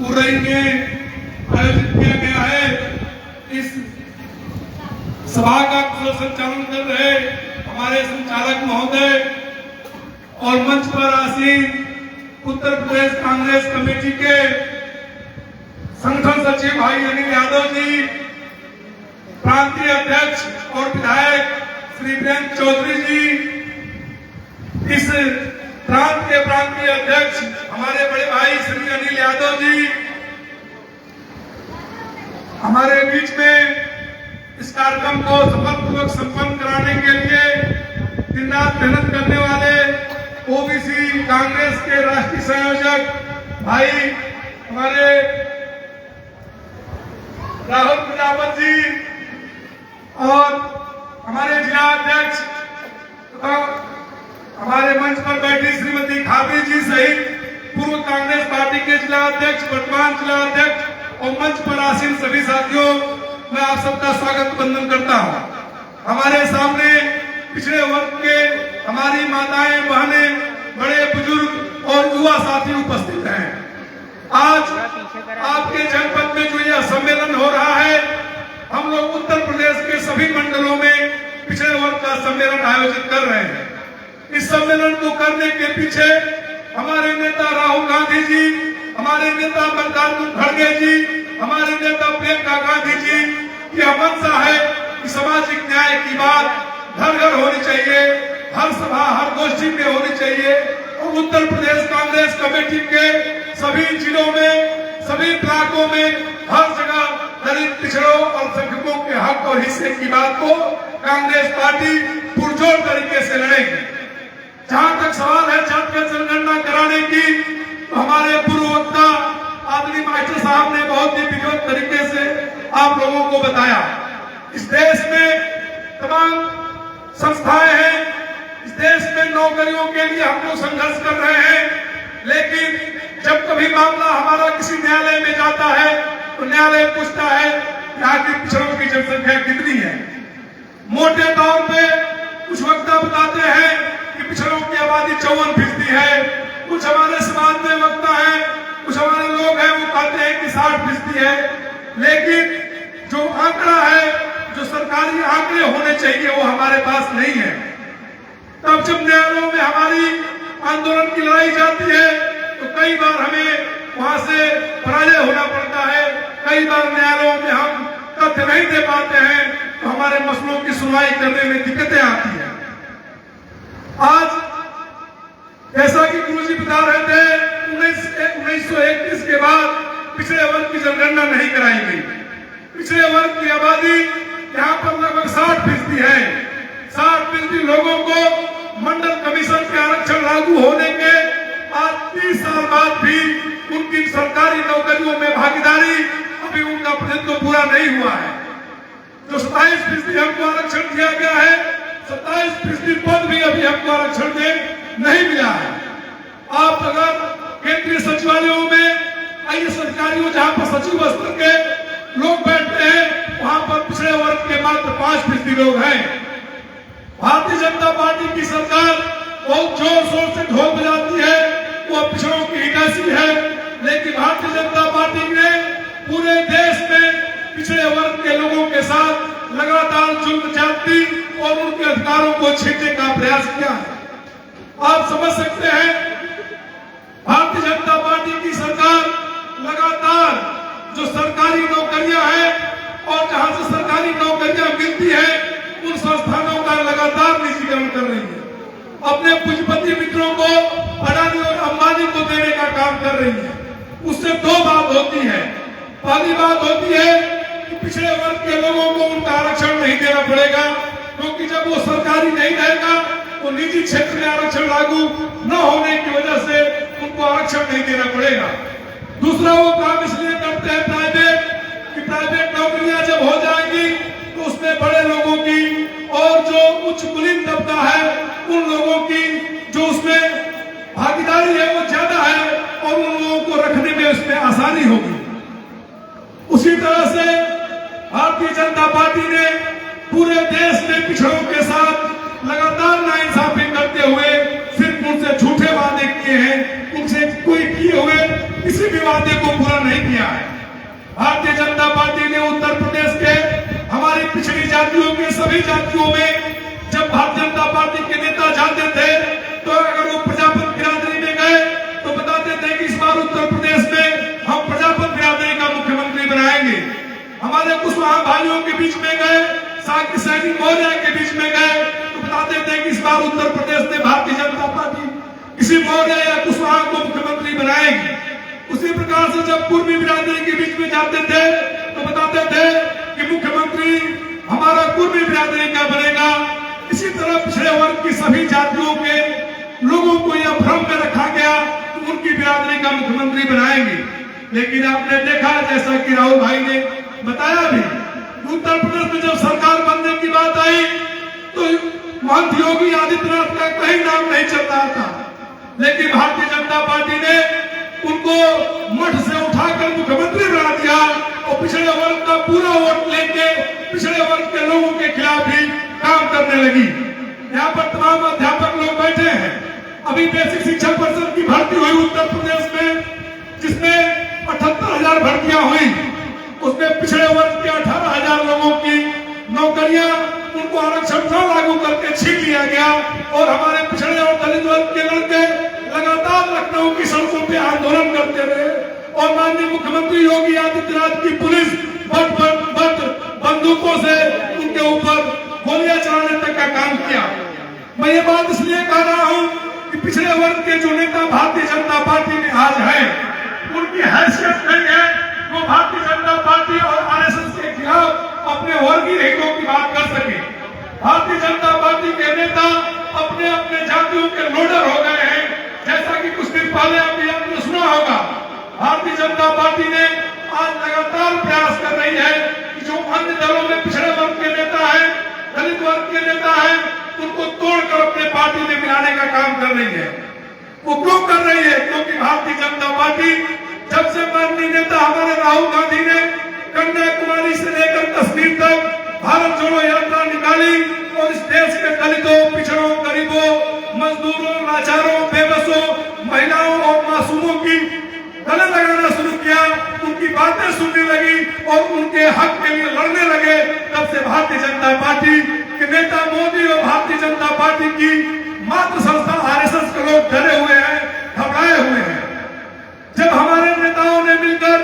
उरई में आयोजित किया गया है। इस सभा का कुशल संचालन कर रहे हमारे संचालक महोदय और मंच पर आसीन उत्तर प्रदेश कांग्रेस कमेटी के संगठन सचिव भाई अनिल यादव जी, प्रांतीय अध्यक्ष और विधायक श्री वीरेंद्र चौधरी जी, इस प्रांत के प्रांतीय अध्यक्ष हमारे बड़े भाई श्री अनिल यादव जी, हमारे बीच में इस कार्यक्रम को सफलपूर्वक संपन्न कराने के लिए दिन रात मेहनत करने वाले ओबीसी कांग्रेस के राष्ट्रीय संयोजक भाई हमारे राहुल प्रजापत जी और हमारे जिला अध्यक्ष तथा हमारे मंच पर बैठी श्रीमती खाबरी जी सहित पूर्व कांग्रेस पार्टी के जिला अध्यक्ष, वर्तमान जिला अध्यक्ष और मंच पर आसीन सभी साथियों, मैं आप सबका स्वागत वंदन करता हूं। हमारे सामने पिछड़े वर्ग के हमारी माताएं, बहनें, बड़े बुजुर्ग और युवा साथी उपस्थित हैं। आज आपके जनपद में जो यह सम्मेलन हो रहा है, हम लोग उत्तर प्रदेश के सभी मंडलों में पिछड़े वर्ग का सम्मेलन आयोजित कर रहे हैं। इस सम्मेलन को करने के पीछे हमारे नेता राहुल गांधी जी, हमारे नेता मल्लिकार्जुन खड़गे जी, हमारे नेता प्रियंका गांधी जी की मंशा है कि सामाजिक न्याय की बात घर घर होनी चाहिए, हर सभा हर गोष्ठी में होनी चाहिए। और उत्तर प्रदेश कांग्रेस कमेटी के सभी जिलों में, सभी ब्लॉकों में हर जगह दलित, पिछड़ों और अल्पसंख्यकों के हक और हिस्से की बात को कांग्रेस पार्टी पुरजोर तरीके से लड़ेगी। जहां तक सवाल है जातीय जनगणना कराने की, तो हमारे पूर्व वक्ता आदरणीय मास्टर साहब ने बहुत ही विधिवत तरीके से आप लोगों को बताया। इस देश में तमाम संस्थाएं हैं, इस देश में नौकरियों के लिए हम लोग संघर्ष कर रहे हैं, लेकिन जब कभी मामला हमारा किसी न्यायालय में जाता है तो न्यायालय पूछता है कि आखिर पिछड़ों की जनसंख्या कितनी है। मोटे तौर पे कुछ वक्ता बताते हैं कि पिछड़ों की आबादी 54% है, कुछ हमारे समाज में वक्ता है, कुछ हमारे लोग हैं वो कहते हैं कि 60% है, लेकिन जो आंकड़ा है, जो सरकारी आंकड़े होने चाहिए वो हमारे पास नहीं है। तब जब न्यायालयों में हमारी आंदोलन की लड़ाई जाती है तो कई बार हमें वहां से पराजय होना पड़ता है, कई बार न्यायालयों में हम तथ्य नहीं दे पाते हैं तो हमारे मसलों की सुनवाई करने में दिक्कतें आती हैं। आज जैसा कि गुरु जी बता रहे थे, 1931 के बाद पिछड़े वर्ग की जनगणना नहीं कराई गई। पिछड़े वर्ग की आबादी यहाँ पर लगभग 60% है। 60% लोगों को मंडल कमीशन के आरक्षण लागू होने के आज 30 साल बाद भी उनकी सरकारी नौकरियों में भागीदारी अभी उनका प्रतिनिधित्व पूरा नहीं हुआ है। जो 27% हमको आरक्षण दिया गया है, 27% पद भी अभी हमको आरक्षण नहीं मिला है। आप अगर केंद्रीय सचिवालयों में आईएएस अधिकारियों जहां पर सचिव स्तर के लोग बैठते हैं, वहां पर पिछड़े वर्ग के मात्र 5% लोग हैं। भारतीय जनता पार्टी की सरकार बहुत जोर शोर से ढोल बजाती है, वो पिछड़ों की हितैषी है, लेकिन भारतीय जनता पार्टी ने पूरे देश में पिछड़े वर्ग के लोगों के साथ लगातार जुल्म ज्यादती और उनके अधिकारों को छीनने का प्रयास किया है। आप समझ सकते हैं, भारतीय जनता पार्टी की सरकार लगातार जो सरकारी नौकरियां हैं और जहां से सरकारी नौकरियां मिलती है उन संस्थानों का लगातार निजीकरण कर रही है। अपने पूंजीपति मित्रों को, अडानी और अंबानी को देने का काम कर रही है। उससे दो बात होती है। पहली बात होती है कि पिछड़े वर्ग के लोगों को उनका आरक्षण नहीं देना पड़ेगा, क्योंकि जब वो सरकारी नहीं रहेगा तो निजी क्षेत्र में आरक्षण लागू न होने की वजह से उनको आरक्षण नहीं देना पड़ेगा। दूसरा वो काम इसलिए करते हैं प्राइवेट, कि प्राइवेट नौकरियां जब हो जाएंगी तो उसमें बड़े लोगों की और जो उच्च कुलीन तबका है उन लोगों की जो उसमें भागीदारी है वो ज्यादा है और उन लोगों को रखने में उसमें आसानी होगी। उसी तरह से भारतीय जनता पार्टी ने पूरे देश में पिछड़ों के साथ लगातार नाइंसाफी करते हुए सिर्फ उनसे झूठे वादे किए हैं, उनसे कोई किए हुए किसी भी वादे को पूरा नहीं किया है। भारतीय जनता पार्टी ने उत्तर प्रदेश के हमारी पिछड़ी जातियों के सभी जातियों में जब भारतीय जनता पार्टी के नेता जाते थे तो अगर वो प्रजापत बिरादरी में गए तो बताते थे कि इस बार उत्तर प्रदेश में हम प्रजापत बिरादरी का मुख्यमंत्री बनाएंगे। हमारे कुशवाहा भाइयों के बीच में गए, साकी सैनी मौर्य के बीच में गए तो बताते थे कि इस बार उत्तर प्रदेश में भारतीय जनता पार्टी किसी मौर्य या कुशवाहा को मुख्यमंत्री बनाएगी। उसी प्रकार से जब पूर्वी बिरादरी के बीच में जाते थे तो बताते थे कि मुख्यमंत्री हमारा पूर्वी बिरादरी का बनेगा। इसी तरह पिछड़े वर्ग की सभी जातियों के लोगों को यह भ्रम में रखा गया कि उनकी बिरादरी का मुख्यमंत्री बनाएंगे। लेकिन आपने देखा, जैसा कि राहुल भाई ने बताया भी, उत्तर प्रदेश में जब सरकार बनने की बात आई तो महंत योगी आदित्यनाथ का कहीं नाम नहीं चल रहा था, लेकिन भारतीय जनता पार्टी ने उनको मठ से उठाकर मुख्यमंत्री बना दिया और पिछड़े वर्ग का पूरा वोट लेके पिछड़े वर्ग के लोगों के खिलाफ भी काम करने लगी। यहाँ पर तमाम अध्यापक लोग बैठे हैं। अभी बेसिक शिक्षा परिषद की भर्ती हुई उत्तर प्रदेश में, जिसमें 78,000 भर्तियां हुई। उसमें पिछड़े वर्ग के 18,000 लोगों की नौकरियां उनको आरक्षण न लागू करके छीन लिया गया और हमारे पिछड़े और दलित वर्ग के लड़के लगातार लखनऊ की सड़कों पे आंदोलन करते रहे और माननीय मुख्यमंत्री योगी आदित्यनाथ की पुलिस बंदूकों से उनके ऊपर गोलियां चलाने तक का काम किया। मैं ये बात इसलिए कह रहा हूं कि पिछड़े वर्ग के जो नेता भारतीय जनता पार्टी में आज है, उनकी हैसियत नहीं है वो भारतीय जनता पार्टी और आरएसएस के खिलाफ अपने वर्गीय हितों की बात कर सके। भारतीय जनता पार्टी के नेता अपने अपने जातियों के लोडर हो गए हैं। जैसा कि कुछ दिन पहले आपने सुना होगा, भारतीय जनता पार्टी ने आज लगातार प्रयास कर रही है कि जो अन्य दलों में पिछड़े वर्ग के नेता है, दलित वर्ग के नेता है, उनको तोड़कर अपने पार्टी में मिलाने का काम कर रही है। वो क्यों कर रही है? क्योंकि भारतीय जनता पार्टी जब से माननीय नेता हमारे राहुल गांधी ने कन्याकुमारी से लेकर कश्मीर तक भारत जोड़ो यात्रा निकाली और इस देश के दलितों, पिछड़ों, गरीबों, मजदूरों, लाचारों, बेबसों, महिलाओं और मासूमों की गले लगाना शुरू किया, उनकी बातें सुनने लगी और उनके हक के लिए लड़ने लगे, तब से भारतीय जनता पार्टी के नेता मोदी और भारतीय जनता पार्टी की मातृ संस्था आरएसएस के लोग डरे हुए हैं, घबराए हुए हैं। जब हमारे नेताओं ने मिलकर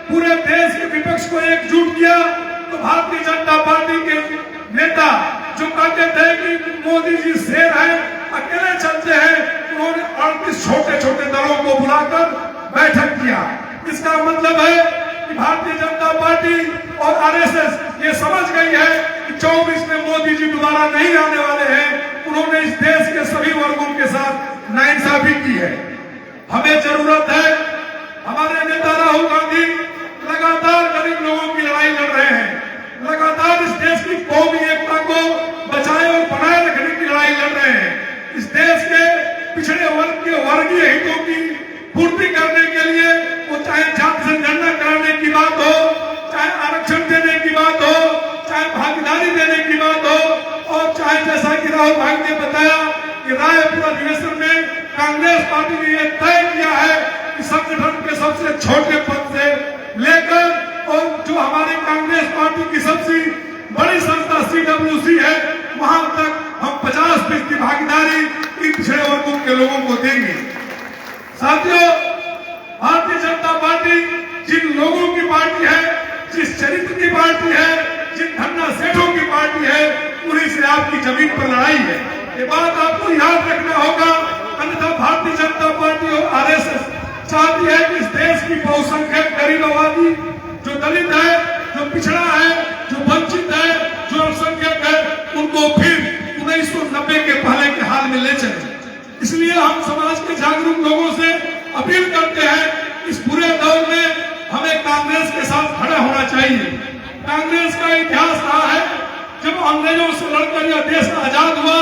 पूरे देश के विपक्ष को एकजुट किया तो भारतीय जनता पार्टी के नेता जो कहते थे कि मोदी जी शेर हैं, अकेले चलते हैं, उन्होंने 38 छोटे छोटे दलों को बुलाकर बैठक किया। इसका मतलब है कि भारतीय जनता पार्टी और आरएसएस ये समझ गई है कि 24 में मोदी जी दोबारा नहीं आने वाले हैं। उन्होंने इस देश के सभी वर्गों के साथ नाइंसाफी की है। हमें जरूरत है, हमारे नेता राहुल गांधी लगातार गरीब लोगों की लड़ाई लड़ रहे हैं, लगातार इस देश की कौमी एकता को बचाए और बनाए रखने की लड़ाई लड़ रहे हैं। इस देश के पिछड़े वर्ग के वर्गीय हितों की पूर्ति करने के लिए वो चाहे जाति जनगणना कराने की बात हो, चाहे आरक्षण देने की बात हो, चाहे भागीदारी देने की बात हो और चाहे जैसा कि राहुल भाई ने बताया कि रायपुर अधिवेशन में कांग्रेस पार्टी ने यह तय किया है कि संगठन के सबसे छोटे पद से लेकर और जो हमारी कांग्रेस पार्टी की सबसे बड़ी संस्था सीडब्ल्यूसी है वहां तक हम 50% भागीदारी इन पिछड़े वर्गों के लोगों को देंगे। साथियों, भारतीय जनता पार्टी जिन लोगों की पार्टी है, जिस चरित्र की पार्टी है, जिन धन्ना सेठों की पार्टी है, उन्हीं से आपकी जमीन पर लड़ाई है। ये बात आपको याद रखना होगा, अन्यथा भारतीय जनता पार्टी और आरएसएस चाहती है कि इस देश की बहुसंख्यक गरीब आबादी जो दलित है, जो पिछड़ा है, जो वंचित है, जो अल्पसंख्यक है, उनको फिर 1990 के पहले के हाल में ले चले। इसलिए हम समाज के जागरूक लोगों से अपील करते हैं, इस बुरे दौर में हमें कांग्रेस के साथ खड़ा होना चाहिए। कांग्रेस का इतिहास रहा है, जब अंग्रेजों से लड़कर यह देश आजाद हुआ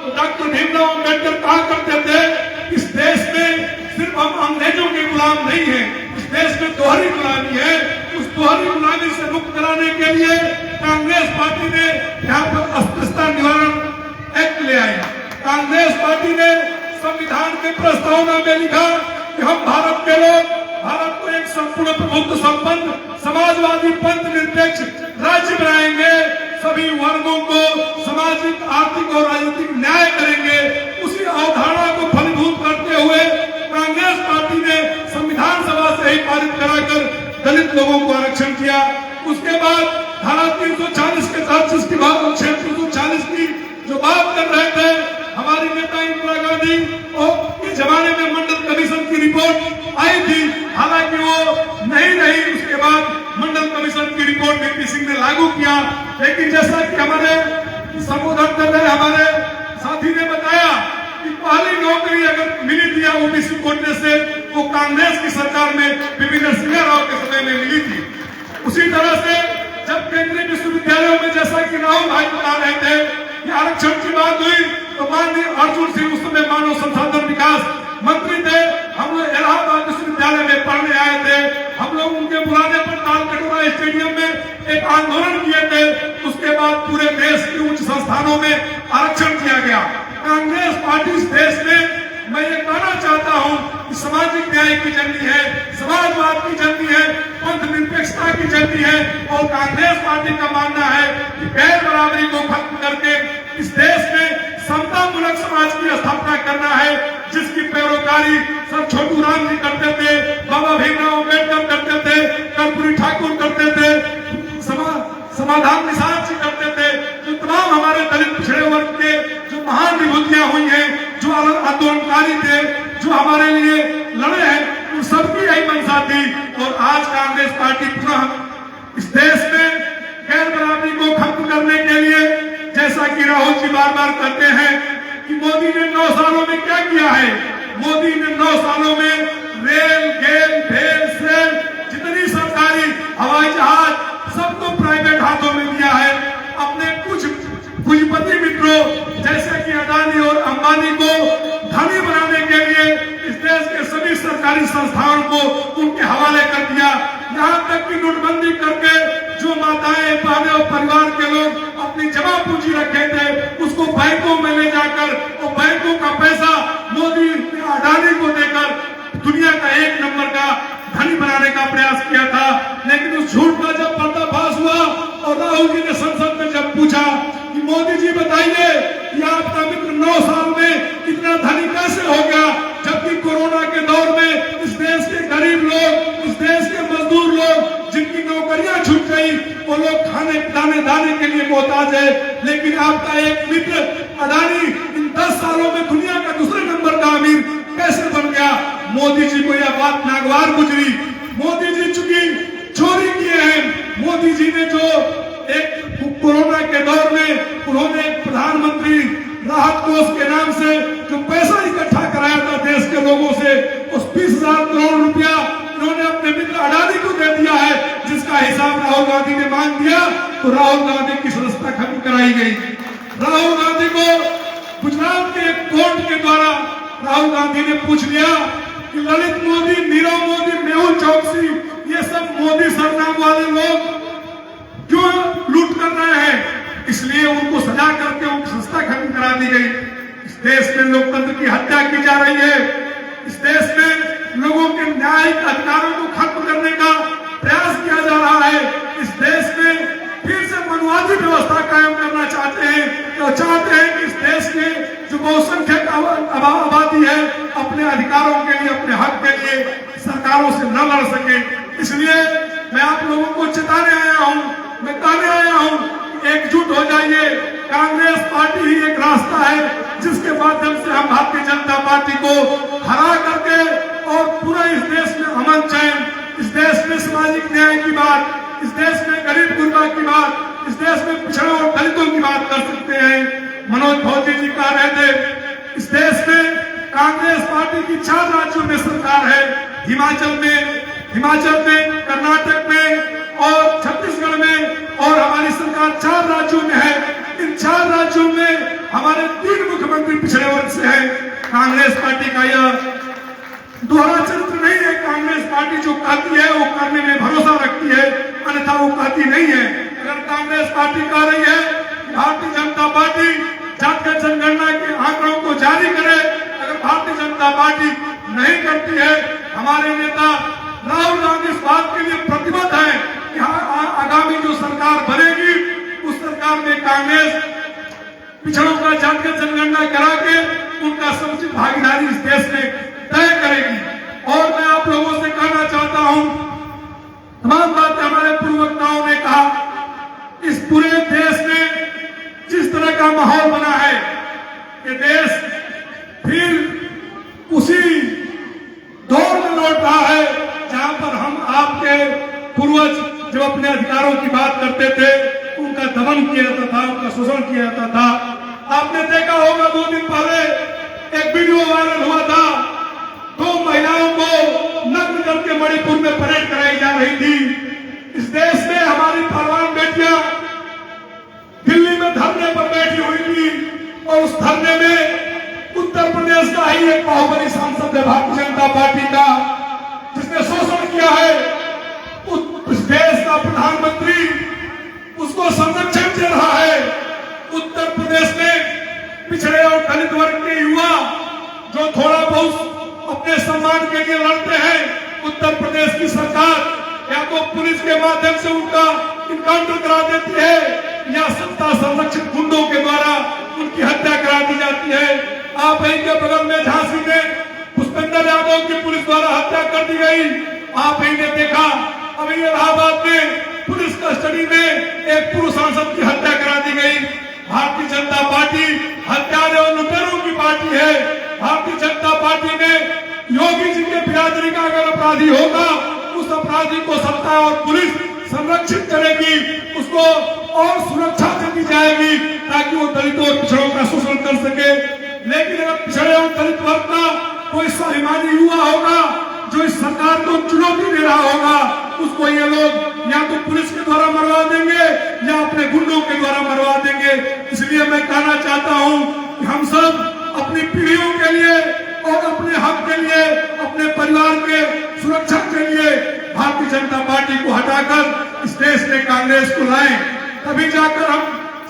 तो डॉक्टर भीमराव अम्बेडकर कहा करते थे, इस देश में सिर्फ हम अंग्रेजों के गुलाम नहीं हैं, इस देश में दोहरी गुलामी है। उस दोहरी गुलामी से मुक्त कराने के लिए कांग्रेस पार्टी ने यहाँ पर अस्पृश्यता निवारण एक्ट ले आई। कांग्रेस पार्टी ने संविधान के प्रस्तावना में लिखा कि हम भारत के लोग भारत को एक संपूर्ण प्रभुत्व संपन्न समाजवादी पंथ निरपेक्ष राज्य बनाएंगे, सभी वर्गों को सामाजिक, आर्थिक और राजनीतिक न्याय करेंगे। उसी अवधारणा को फलीभूत करते हुए कांग्रेस पार्टी ने संविधान सभा से ही पारित कराकर दलित लोगों को आरक्षण किया। उसके बाद धारा 340 के तहत जिसकी बात 340 की जो बात कर रहे थे हमारी नेता इंदिरा गांधी, और के जमाने में मंडल कमीशन की रिपोर्ट आई थी, हालांकि वो नहीं रही। उसके बाद मंडल कमीशन की रिपोर्ट वीपी सिंह ने लागू किया। लेकिन जैसा कि हमारे संबोधन कर रहे हमारे साथी ने बताया कि पहली नौकरी अगर मिली थी ओबीसी कोटे से, वो कांग्रेस की सरकार में विभिन्न सिंह राव के समय में मिली थी। उसी तरह से जब केंद्रीय विश्वविद्यालयों में, जैसा कि राहुल भाई बता रहे थे कि आरक्षण की बात हुई, तो माननीय अर्जुन सिंह उस समय मानव संसाधन विकास मंत्री थे। हम लोग इलाहाबाद विश्वविद्यालय में पढ़ने आए थे। हम लोग उनके बुलाने पर ताल कटोरा स्टेडियम में एक आंदोलन किए थे। उसके बाद पूरे देश के उच्च संस्थानों में आरक्षण किया गया। कांग्रेस पार्टी इस देश में, मैं ये कहना चाहता हूं कि सामाजिक न्याय की जननी है, समाजवाद की जननी है, पंथ निरपेक्षता की जननी है। और कांग्रेस पार्टी का मानना है कि गैर बराबरी को खत्म करके इस देश में समतामूलक समाज की स्थापना करना है, जिसकी पैरोकारी सर छोटू राम जी करते थे, बाबा भीमराव अम्बेडकर करते थे, कर्पूरी ठाकुर करते थे, समाधान निषाद जी करते थे। जो तमाम हमारे दलित पिछड़े वर्ग के जो महान विभूतियां हुई हैं, जो आंदोलनकारी थे, जो हमारे लिए लड़े हैं, उन सबकी यही मंशा थी। और आज कांग्रेस पार्टी पुनः इस देश में गैर बराबरी को खत्म करने के लिए, जैसा कि राहुल जी बार बार कहते हैं कि मोदी ने 9 सालों में क्या किया है, मोदी ने 9 सालों में रेल, गेल, भेल, सेल, जितनी सरकारी हवाई जहाज सबको प्राइवेट हाथों में दिया है। अपने कुछ पूंजीपति मित्रों जैसे कि अडानी और अंबानी को धनी बनाने के लिए इस देश के सभी सरकारी संस्थानों को उनके हवाले कर दिया। यहाँ तक कि नोटबंदी करके जो माताएं, बहनें और परिवार के लोग अपनी जमा पूंजी रखे थे, उसको बैंकों में ले जाकर वो बैंकों का पैसा मोदी अडानी को देकर दुनिया का 1 नंबर का धनी बनाने का प्रयास किया था। लेकिन उस झूठ का जब पर्दाफाश हुआ और राहुल जी ने संसद में जब पूछा कि मोदी जी बताइए कि आपका मित्र 9 साल में इतना धनी कैसे हो गया, जबकि कोरोना के दौर में इस देश के गरीब लोग, इस देश के मजदूर लोग जिनकी नौकरियां छूट गई, वो लोग खाने दाने के लिए मोहताज है। लेकिन आपका एक मित्र अडानी इन 10 सालों में दुनिया का दूसरे नंबर का अमीर कैसे बन गया। मोदी जी को यह बात नागवार गुजरी। मोदी जी चूंकि चोरी किए हैं, मोदी जी ने जो एक कोरोना के दौर में उन्होंने एक प्रधानमंत्री राहत कोष के नाम से जो पैसा इकट्ठा कराया था देश के लोगों से, उस 20,000 करोड़ रुपया उन्होंने अपने मित्र अडानी को दे दिया है, जिसका हिसाब राहुल गांधी ने मांग दिया तो राहुल गांधी की सदस्यता खत्म कराई गई। राहुल गांधी को गुजरात के एक कोर्ट के द्वारा राहुल गांधी ने पूछ लिया कि ललित मोदी, नीरव मोदी, मेहुल चौकसी, ये सब मोदी सरनाम वाले लोग क्यों लूट कर रहे हैं, इसलिए उनको सजा करके उनकी सत्ता खत्म करा दी गई। इस देश में लोकतंत्र की हत्या की जा रही है। इस देश में लोगों के न्यायिक अधिकारों को खत्म करने का प्रयास किया जा रहा है। इस देश में फिर से मनुवादी व्यवस्था कायम करना चाहते हैं, तो चाहते हैं कि इस देश के जो बहुसंख्यक आबादी है अपने अधिकारों के लिए, अपने हक के लिए सरकारों से न लड़ सके। इसलिए मैं आप लोगों को चेताने आया हूं, मैं कहने आया हूं, एकजुट हो जाइए। कांग्रेस पार्टी ही एक रास्ता है जिसके माध्यम से हम भारतीय जनता पार्टी को हरा करके और पूरा इस देश में अमन चैन, इस देश में सामाजिक न्याय की बात, इस देश में गरीब गुरबा की बात, इस देश में पिछड़े और दलितों की बात कर सकते हैं। मनोज भौजी जी कह रहे थे इस देश में कांग्रेस पार्टी की 4 राज्यों में सरकार है, हिमाचल में, कर्नाटक में और छत्तीसगढ़ में, और हमारी सरकार 4 राज्यों में है। इन 4 राज्यों में हमारे 3 मुख्यमंत्री पिछड़े वर्ग से हैं। कांग्रेस पार्टी का यह दोहरा चरित्र नहीं है। कांग्रेस पार्टी जो कहती है वो करने में भरोसा रखती है, अन्यथा वो कहती नहीं है। अगर कांग्रेस पार्टी कह रही है भारतीय जनता पार्टी जातिगत जनगणना के आंकड़ों को जारी करे, अगर भारतीय जनता पार्टी नहीं करती है, हमारे नेता राहुल गांधी इस बात के लिए प्रतिबद्ध है कि आगामी जो सरकार बनेगी उस सरकार में कांग्रेस पिछड़ों का जातिगत जनगणना करा के उनका समुचित भागीदारी इस देश में तय करेगी। और मैं आप लोगों से कहना चाहता हूं, तमाम बातें हमारे पूर्व वक्ताओं ने कहा, इस पूरे देश में जिस तरह का माहौल बना है कि देश फिर उसी दौर में लौट रहा है जहां पर हम आपके पूर्वज जब अपने अधिकारों की बात करते थे उनका दमन किया जाता था, उनका शोषण किया जाता था। आपने देखा होगा 2 दिन पहले एक वीडियो वायरल हुआ था, 2 महिलाओं को नग्न करके मणिपुर में परेड कराई जा रही थी। इस देश में हमारी पहलवान बेटियां दिल्ली में धरने पर बैठी हुई थी और उस धरने में उत्तर प्रदेश का ही एक बाहुबली सांसद है भारतीय जनता पार्टी का, जिसने शोषण किया है। उस देश का प्रधानमंत्री उसको संरक्षण दे रहा है। उत्तर प्रदेश में पिछड़े और दलित वर्ग के युवा जो थोड़ा बहुत अपने सम्मान के लिए लड़ते हैं, उत्तर प्रदेश की सरकार या तो पुलिस के माध्यम से उनका इनकाउंटर करा देती है या सत्ता संरक्षित गुंडों के द्वारा उनकी हत्या करा दी जाती है। आप इनके बगल में झांसी में पुष्पेंद्र यादव की पुलिस द्वारा हत्या कर दी गई। आप ने देखा अभी इलाहाबाद में पुलिस कस्टडी में एक पूर्व सांसद की हत्या करा दी गई। भारतीय जनता पार्टी हत्यारे और लुटेरों की पार्टी है। भारतीय जनता पार्टी में योगी जी के बिरादरी का अगर अपराधी होगा उस अपराधी को सत्ता और पुलिस संरक्षित करेगी, उसको और सुरक्षा दी जाएगी ताकि वो दलितों और पिछड़ों का शोषण कर सके। लेकिन अगर पिछड़े और दलित वर्ग का कोई स्वाभिमानी युवा होगा जो इस सरकार को चुनौती दे रहा होगा, उसको ये लोग या तो पुलिस के द्वारा मरवा देंगे या अपने गुंडों के द्वारा मरवा देंगे। इसलिए मैं कहना चाहता हूं कि हम सब अपनी पीढ़ियों के लिए और अपने हक के लिए, अपने परिवार के सुरक्षा के लिए भारतीय जनता पार्टी को हटाकर इस देश में कांग्रेस को लाएं, तभी जाकर हम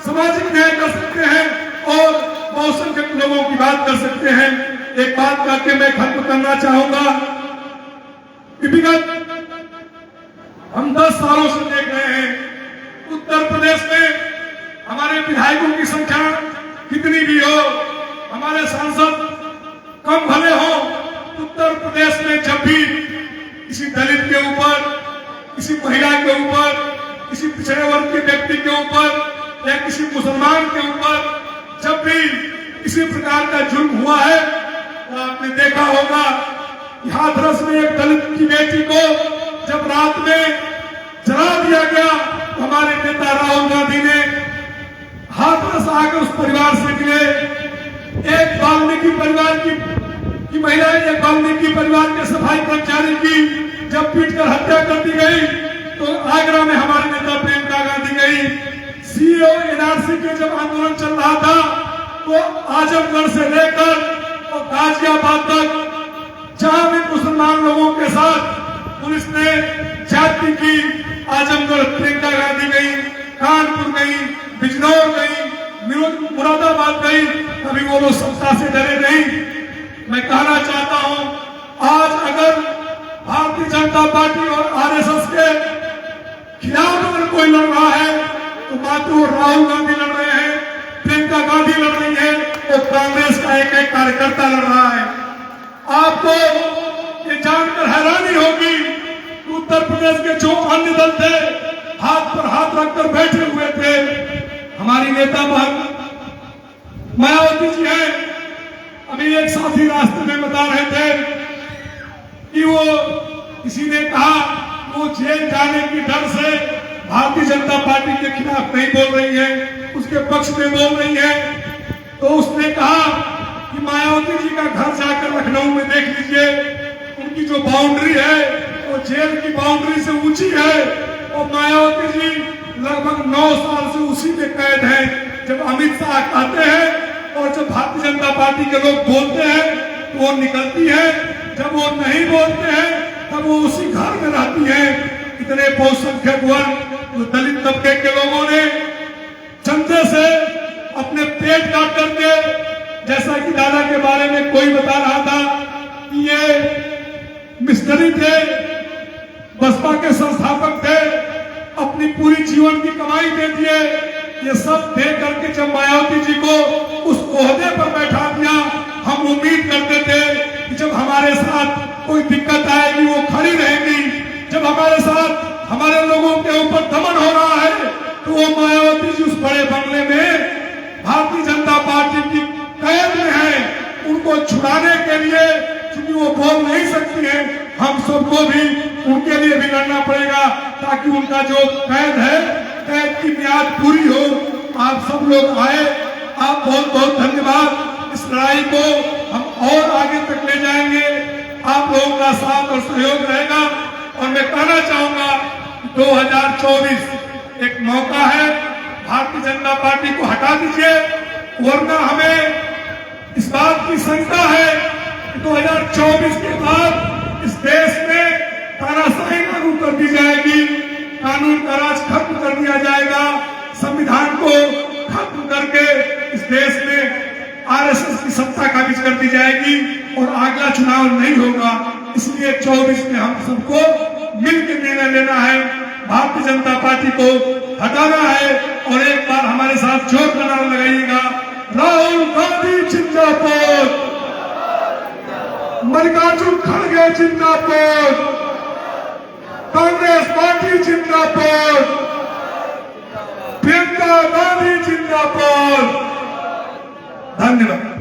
सामाजिक न्याय कर सकते हैं और बहुसंख्यक लोगों की बात कर सकते हैं। एक बात करके मैं खत्म करना चाहूंगा, विगत हम 10 सालों से देख रहे हैं उत्तर प्रदेश में हमारे विधायकों की संख्या कितनी भी हो, हमारे सांसद कम भले हो, उत्तर प्रदेश में जब भी किसी दलित के ऊपर, किसी महिला के ऊपर, किसी पिछड़े वर्ग के व्यक्ति के ऊपर या किसी मुसलमान के ऊपर जब भी किसी प्रकार का जुर्म हुआ है तो आपने देखा होगा हाथरस में एक दलित की बेटी को जब रात में जला दिया गया तो हमारे नेता राहुल गांधी ने हाथरस आकर उस परिवार से मिले। एक वाल्मीकि परिवार की महिला, एक वाल्मीकि परिवार के सफाई कर्मचारी की जब पीटकर हत्या कर दी गई तो आगरा में हमारे नेता प्रियंका गांधी गई। सीएए एनआरसी के जब आंदोलन चल रहा था तो आजमगढ़ से लेकर और गाजियाबाद तक जहां भी मुसलमान लोगों के साथ पुलिस ने जाति की, आजमगढ़ प्रियंका गांधी गई, कानपुर गई, बिजनौर गई, मुरादाबाद गई, कभी वो लोग सत्ता से डरे नहीं। मैं कहना चाहता हूं आज अगर भारतीय जनता पार्टी और आरएसएस के खिलाफ अगर कोई लड़ रहा है तो मात्र राहुल गांधी लड़ रहे हैं, प्रियंका गांधी लड़ रही है और कांग्रेस का एक एक कार्यकर्ता लड़ रहा है। आपको ये जानकर हैरानी होगी कि उत्तर प्रदेश के जो अन्य दल थे हाथ पर हाथ रखकर बैठे हुए थे। हमारी नेता बहन मायावती जी हैं, अभी एक साथी रास्ते में बता रहे थे कि वो किसी ने कहा वो जेल जाने की डर से भारतीय जनता पार्टी के खिलाफ नहीं बोल रही है, उसके पक्ष में बोल रही है। तो उसने कहा कि मायावती जी का घर जाकर लखनऊ में देख लीजिए, उनकी जो बाउंड्री है वो जेल की बाउंड्री से ऊंची है और मायावती जी लगभग 9 साल से उसी में कैद हैं। जब अमित शाह कहते हैं और जब भारतीय जनता पार्टी के लोग बोलते हैं तो वो निकलती है, जब वो नहीं बोलते हैं तब वो उसी घर में रहती है। इतने बहुसंख्यक वर्ग जो दलित तबके के लोगों ने चंदे से अपने पेट काट करके, जैसा कि दादा के बारे में कोई बता रहा था कि ये मिस्त्री थे, बसपा के संस्थापक थे, अपनी पूरी जीवन की कमाई दे दिए। ये सब दे करके जब मायावती जी को उस ओहदे पर बैठा दिया, हम उम्मीद करते थे कि जब हमारे साथ कोई दिक्कत आएगी वो खड़ी रहेगी। जब हमारे साथ हमारे लोगों के ऊपर दमन हो रहा है तो वो मायावती जी उस बड़े बंगले में भारतीय जनता पार्टी की कैद में है। उनको छुड़ाने के लिए, क्योंकि वो बोल नहीं सकती है, हम सबको भी उनके लिए भी लड़ना पड़ेगा ताकि उनका जो कैद है, कैद की मियाद पूरी हो। आप सब लोग आए, आप बहुत बहुत धन्यवाद। इस लड़ाई को हम और आगे तक ले जाएंगे, आप लोगों का साथ और सहयोग रहेगा। और मैं कहना चाहूंगा 2024 एक मौका है, भारतीय जनता पार्टी को हटा दीजिए, वरना हमें इस बात की शंका है कि 2024 के बाद इस देश में तानाशाही लागू कर दी जाएगी, कानून का राज खत्म कर दिया जाएगा, संविधान को खत्म करके इस देश में आरएसएस की सत्ता काबिज कर दी जाएगी और अगला चुनाव नहीं होगा। इसलिए 24 में हम सबको मिलकर निर्णय लेना है, भारतीय जनता पार्टी को हटाना है। और एक बार हमारे साथ जोर का नारा लगाइएगा, राहुल गांधी जिंदाबाद, मल्लिकार्जुन खड़गे जिंदाबाद, कांग्रेस पार्टी जिंदाबाद, प्रियंका गांधी जिंदाबाद। धन्यवाद।